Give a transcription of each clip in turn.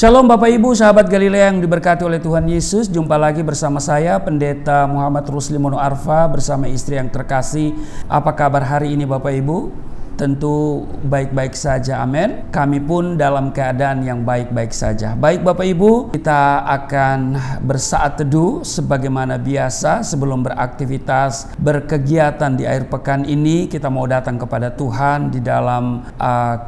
Shalom Bapak Ibu, sahabat Galilea yang diberkati oleh Tuhan Yesus. Jumpa lagi bersama saya, Pendeta Muhammad Rusli Mono Arfa, bersama istri yang terkasih. Apa kabar hari ini Bapak Ibu? Tentu baik-baik saja, amin. Kami pun dalam keadaan yang baik-baik saja. Baik Bapak Ibu, kita akan bersaat teduh sebagaimana biasa. Sebelum beraktivitas, berkegiatan di akhir pekan ini, kita mau datang kepada Tuhan di dalam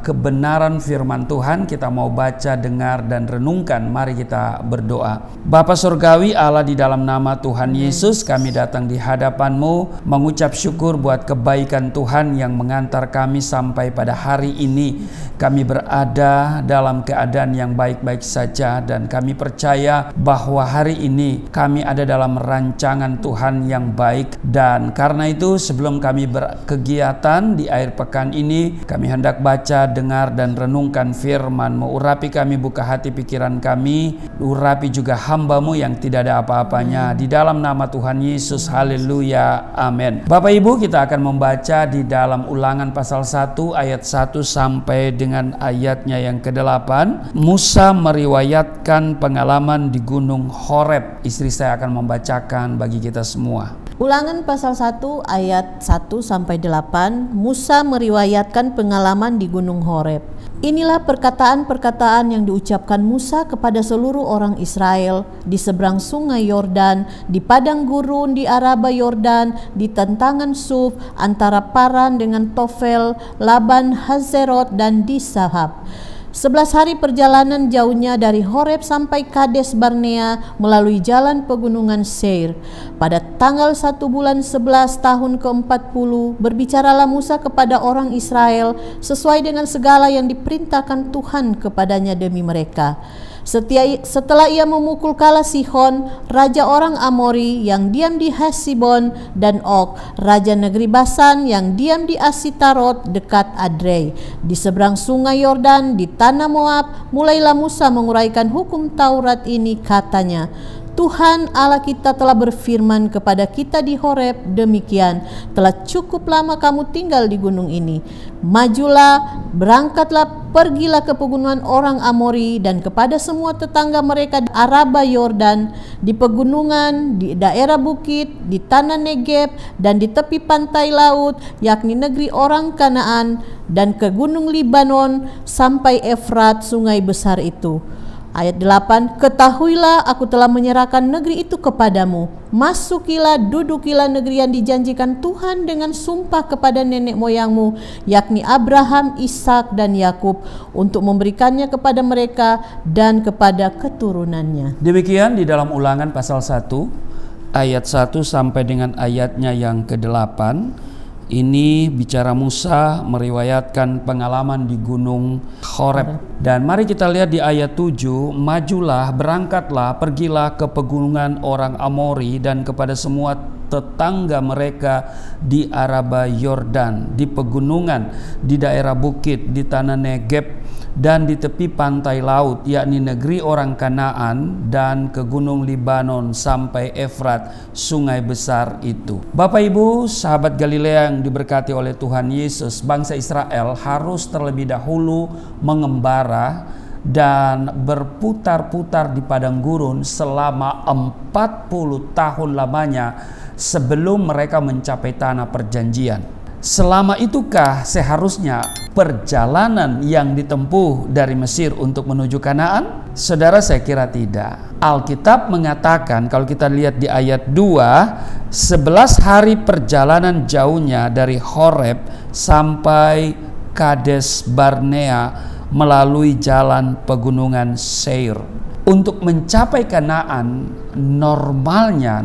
kebenaran firman Tuhan. Kita mau baca, dengar, dan renungkan. Mari kita berdoa. Bapa Surgawi, Allah, di dalam nama Tuhan Yesus, kami datang di hadapan-Mu mengucap syukur buat kebaikan Tuhan yang mengantar kami sampai pada hari ini. Kami berada dalam keadaan yang baik-baik saja, dan kami percaya bahwa hari ini kami ada dalam rancangan Tuhan yang baik. Dan karena itu, sebelum kami berkegiatan di akhir pekan ini, kami hendak baca, dengar, dan renungkan firman-Mu. Urapi kami, buka hati pikiran kami, urapi juga hamba-Mu yang tidak ada apa-apanya. Di dalam nama Tuhan Yesus, haleluya, amin. Bapak Ibu, kita akan membaca di dalam Ulangan pasal 1 ayat 1 sampai dengan ayatnya yang ke-8. Musa meriwayatkan pengalaman di Gunung Horeb. Istri saya akan membacakan bagi kita semua. Ulangan pasal 1 ayat 1 sampai 8. Musa meriwayatkan pengalaman di Gunung Horeb. Inilah perkataan-perkataan yang diucapkan Musa kepada seluruh orang Israel di seberang sungai Yordan, di padang gurun di Araba Yordan, di tentangan Suf, antara Paran dengan Tofel, Laban, Hazerot, dan di Sahab. 11 hari perjalanan jauhnya dari Horeb sampai Kades Barnea melalui jalan pegunungan Seir. Pada tanggal 1 bulan 11 tahun ke-40 berbicaralah Musa kepada orang Israel sesuai dengan segala yang diperintahkan Tuhan kepadanya demi mereka. Setelah ia memukul kalah Sihon, raja orang Amori yang diam di Hesibon, dan Og, raja negeri Basan yang diam di Asitarot dekat Adrei, di seberang sungai Yordan di tanah Moab, mulailah Musa menguraikan hukum Taurat ini, katanya, Tuhan Allah kita telah berfirman kepada kita di Horeb demikian, telah cukup lama kamu tinggal di gunung ini. Majulah, berangkatlah, pergilah ke pegunungan orang Amori dan kepada semua tetangga mereka di Araba Yordan, di pegunungan, di daerah bukit, di tanah Negeb, dan di tepi pantai laut, yakni negeri orang Kanaan, dan ke gunung Libanon sampai Efrat, sungai besar itu. Ayat 8, ketahuilah aku telah menyerahkan negeri itu kepadamu. Masukilah, dudukilah negeri yang dijanjikan Tuhan dengan sumpah kepada nenek moyangmu, yakni Abraham, Ishak, dan Yakub, untuk memberikannya kepada mereka dan kepada keturunannya. Demikian di dalam Ulangan pasal 1 ayat 1 sampai dengan ayatnya yang ke-8. Ini bicara Musa meriwayatkan pengalaman di Gunung Horeb. Dan mari kita lihat di ayat 7, majulah, berangkatlah, pergilah ke pegunungan orang Amori dan kepada semua tetangga mereka di Araba Yordan, di pegunungan, di daerah bukit, di tanah Negeb, dan di tepi pantai laut, yakni negeri orang Kanaan, dan ke gunung Libanon sampai Efrat, sungai besar itu. Bapak Ibu, sahabat Galilea yang diberkati oleh Tuhan Yesus, bangsa Israel harus terlebih dahulu mengembara dan berputar-putar di padang gurun selama 40 tahun lamanya sebelum mereka mencapai tanah perjanjian. Selama itukah seharusnya perjalanan yang ditempuh dari Mesir untuk menuju Kanaan? Saudara, saya kira tidak. Alkitab mengatakan, kalau kita lihat di ayat 2, 11 hari perjalanan jauhnya dari Horeb sampai Kades Barnea melalui jalan pegunungan Seir. Untuk mencapai Kanaan, normalnya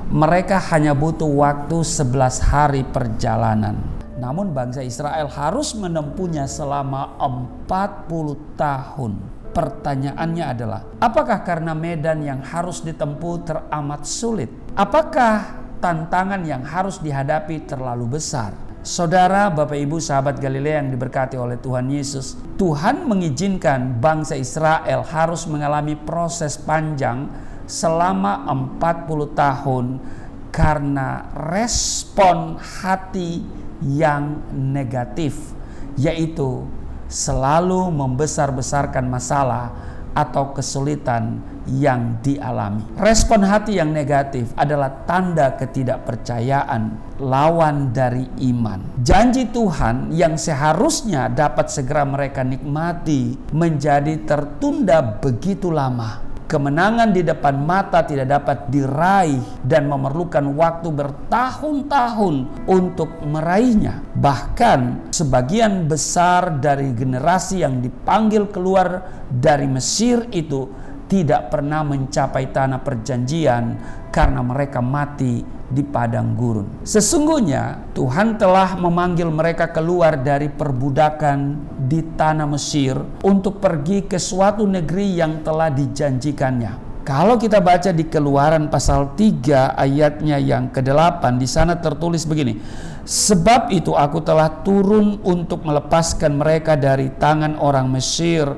mereka hanya butuh waktu 11 hari perjalanan. Namun bangsa Israel harus menempuhnya selama 40 tahun. Pertanyaannya adalah, apakah karena medan yang harus ditempuh teramat sulit? Apakah tantangan yang harus dihadapi terlalu besar? Saudara, Bapak Ibu, sahabat Galilea yang diberkati oleh Tuhan Yesus, Tuhan mengizinkan bangsa Israel harus mengalami proses panjang selama 40 tahun karena respon hati yang negatif, yaitu selalu membesar-besarkan masalah atau kesulitan yang dialami. Respon hati yang negatif adalah tanda ketidakpercayaan, lawan dari iman. Janji Tuhan yang seharusnya dapat segera mereka nikmati menjadi tertunda begitu lama. Kemenangan di depan mata tidak dapat diraih dan memerlukan waktu bertahun-tahun untuk meraihnya. Bahkan sebagian besar dari generasi yang dipanggil keluar dari Mesir itu tidak pernah mencapai tanah perjanjian karena mereka mati di padang gurun. Sesungguhnya Tuhan telah memanggil mereka keluar dari perbudakan di tanah Mesir untuk pergi ke suatu negeri yang telah dijanjikannya. Kalau kita baca di Keluaran pasal 3 ayatnya yang ke-8, di sana tertulis begini. Sebab itu aku telah turun untuk melepaskan mereka dari tangan orang Mesir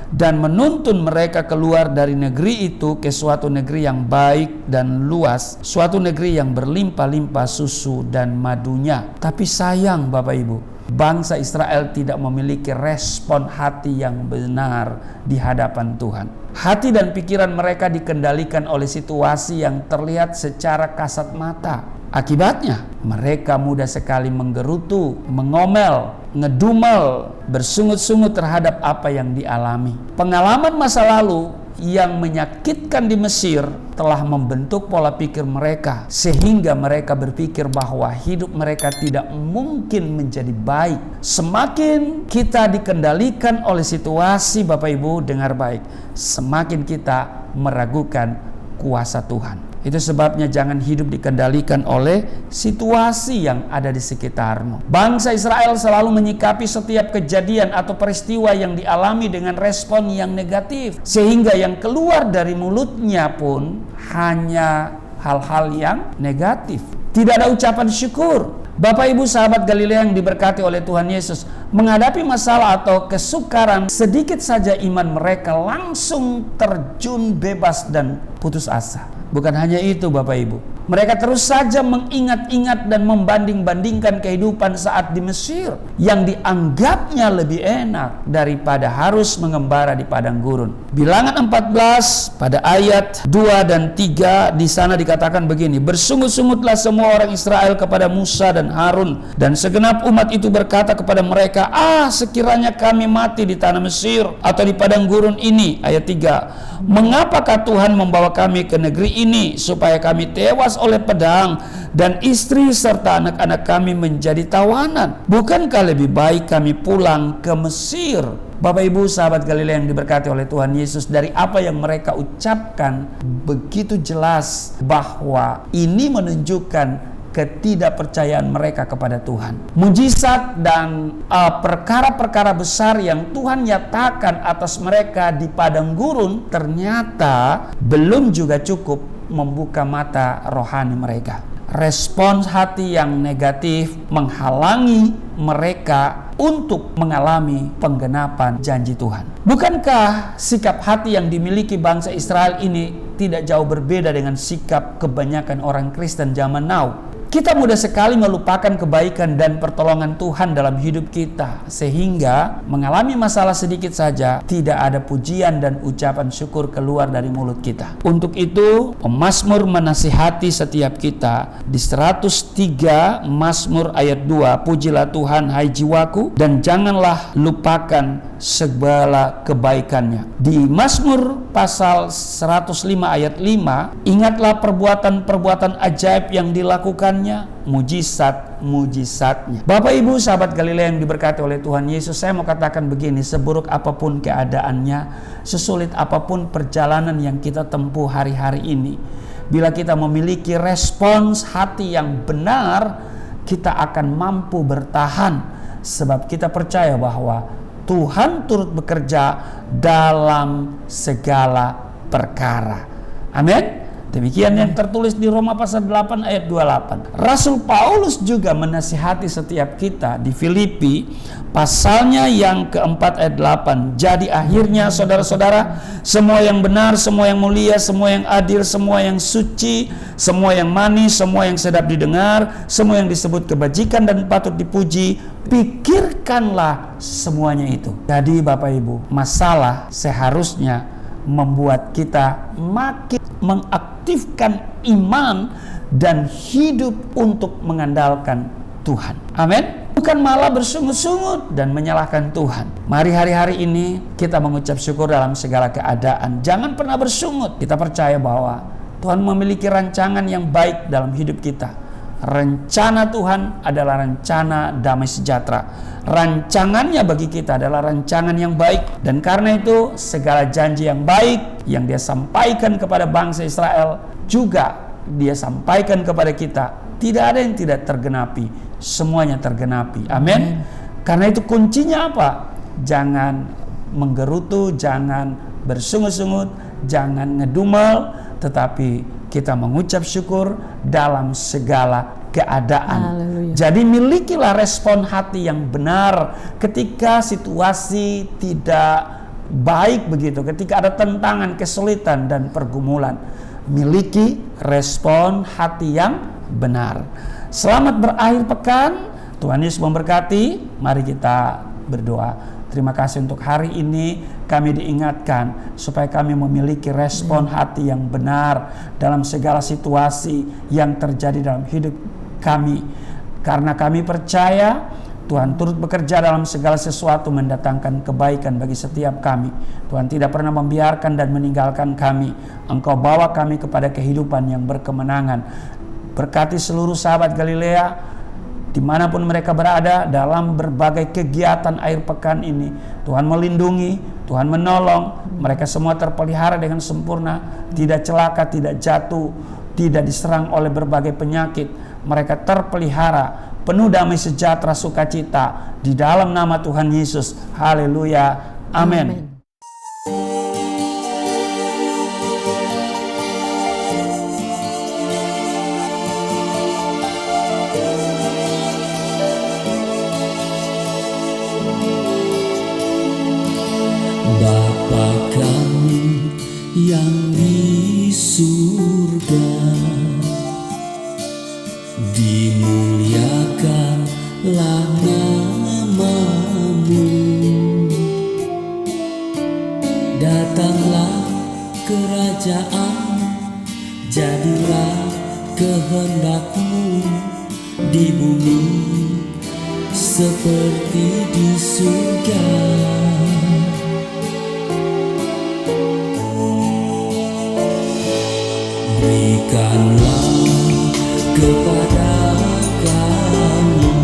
dan menuntun mereka keluar dari negeri itu ke suatu negeri yang baik dan luas, suatu negeri yang berlimpah-limpah susu dan madunya. Tapi sayang Bapak Ibu, bangsa Israel tidak memiliki respon hati yang benar di hadapan Tuhan. Hati dan pikiran mereka dikendalikan oleh situasi yang terlihat secara kasat mata. Akibatnya, mereka mudah sekali menggerutu, mengomel, ngedumel, bersungut-sungut terhadap apa yang dialami. Pengalaman masa lalu yang menyakitkan di Mesir telah membentuk pola pikir mereka, sehingga mereka berpikir bahwa hidup mereka tidak mungkin menjadi baik. Semakin kita dikendalikan oleh situasi, Bapak Ibu dengar baik, semakin kita meragukan kuasa Tuhan. Itu sebabnya jangan hidup dikendalikan oleh situasi yang ada di sekitarmu. Bangsa Israel selalu menyikapi setiap kejadian atau peristiwa yang dialami dengan respon yang negatif, sehingga yang keluar dari mulutnya pun hanya hal-hal yang negatif. Tidak ada ucapan syukur. Bapak Ibu sahabat Galilea yang diberkati oleh Tuhan Yesus, menghadapi masalah atau kesukaran, sedikit saja iman mereka langsung terjun bebas dan putus asa. Bukan hanya itu Bapak Ibu, mereka terus saja mengingat-ingat dan membanding-bandingkan kehidupan saat di Mesir yang dianggapnya lebih enak daripada harus mengembara di padang gurun. Bilangan 14 pada ayat 2 dan 3 di sana dikatakan begini, bersungut-sungutlah semua orang Israel kepada Musa dan Harun, dan segenap umat itu berkata kepada mereka, sekiranya kami mati di tanah Mesir atau di padang gurun ini. Ayat 3, mengapakah Tuhan membawa kami ke negeri ini supaya kami tewas oleh pedang dan istri serta anak-anak kami menjadi tawanan? Bukankah lebih baik kami pulang ke Mesir? Bapak Ibu sahabat Galilea yang diberkati oleh Tuhan Yesus, dari apa yang mereka ucapkan begitu jelas bahwa ini menunjukkan ketidakpercayaan mereka kepada Tuhan. Mujizat dan perkara-perkara besar yang Tuhan nyatakan atas mereka di padang gurun ternyata belum juga cukup membuka mata rohani mereka. Respons hati yang negatif menghalangi mereka untuk mengalami penggenapan janji Tuhan. Bukankah sikap hati yang dimiliki bangsa Israel ini tidak jauh berbeda dengan sikap kebanyakan orang Kristen zaman now? Kita mudah sekali melupakan kebaikan dan pertolongan Tuhan dalam hidup kita, sehingga mengalami masalah sedikit saja tidak ada pujian dan ucapan syukur keluar dari mulut kita. Untuk itu, pemazmur menasihati setiap kita di 103 Mazmur ayat 2, pujilah Tuhan hai jiwaku dan janganlah lupakan segala kebaikannya. Di Mazmur pasal 105 ayat 5, ingatlah perbuatan-perbuatan ajaib yang dilakukannya, mujizat-mujizatnya. Bapak Ibu sahabat Galilea yang diberkati oleh Tuhan Yesus, saya mau katakan begini, seburuk apapun keadaannya, sesulit apapun perjalanan yang kita tempuh hari-hari ini, bila kita memiliki respons hati yang benar, kita akan mampu bertahan, sebab kita percaya bahwa Tuhan turut bekerja dalam segala perkara. Amin. Demikian yang tertulis di Roma pasal 8 ayat 28. Rasul Paulus juga menasihati setiap kita di Filipi pasalnya yang keempat ayat 8. Jadi akhirnya saudara-saudara, semua yang benar, semua yang mulia, semua yang adil, semua yang suci, semua yang manis, semua yang sedap didengar, semua yang disebut kebajikan dan patut dipuji, pikirkanlah semuanya itu. Jadi Bapak Ibu, masalah seharusnya membuat kita makin mengaktifkan iman dan hidup untuk mengandalkan Tuhan. Amin. Bukan malah bersungut-sungut dan menyalahkan Tuhan. Mari hari-hari ini kita mengucap syukur dalam segala keadaan. Jangan pernah bersungut. Kita percaya bahwa Tuhan memiliki rancangan yang baik dalam hidup kita. Rencana Tuhan adalah rencana damai sejahtera. Rancangannya bagi kita adalah rancangan yang baik. Dan karena itu segala janji yang baik yang Dia sampaikan kepada bangsa Israel juga Dia sampaikan kepada kita. Tidak ada yang tidak tergenapi, semuanya tergenapi. Amin. Karena itu kuncinya apa? Jangan menggerutu, jangan bersungut-sungut, jangan ngedumel, tetapi kita mengucap syukur dalam segala keadaan. Haleluya. Jadi milikilah respon hati yang benar ketika situasi tidak baik begitu, ketika ada tentangan, kesulitan dan pergumulan. Miliki respon hati yang benar. Selamat berakhir pekan. Tuhan Yesus memberkati. Mari kita berdoa. Terima kasih untuk hari ini kami diingatkan supaya kami memiliki respon hati yang benar dalam segala situasi yang terjadi dalam hidup kami. Karena kami percaya Tuhan turut bekerja dalam segala sesuatu mendatangkan kebaikan bagi setiap kami. Tuhan tidak pernah membiarkan dan meninggalkan kami. Engkau bawa kami kepada kehidupan yang berkemenangan. Berkati seluruh sahabat Galilea dimanapun mereka berada dalam berbagai kegiatan akhir pekan ini. Tuhan melindungi, Tuhan menolong, mereka semua terpelihara dengan sempurna, tidak celaka, tidak jatuh, tidak diserang oleh berbagai penyakit. Mereka terpelihara, penuh damai sejahtera, sukacita di dalam nama Tuhan Yesus. Haleluya. Amin. Bapa kami yang di surga, dimuliakanlah nama-Mu. Datanglah kerajaan, jadilah kehendak-Mu di bumi seperti di surga. Berikanlah kepada kami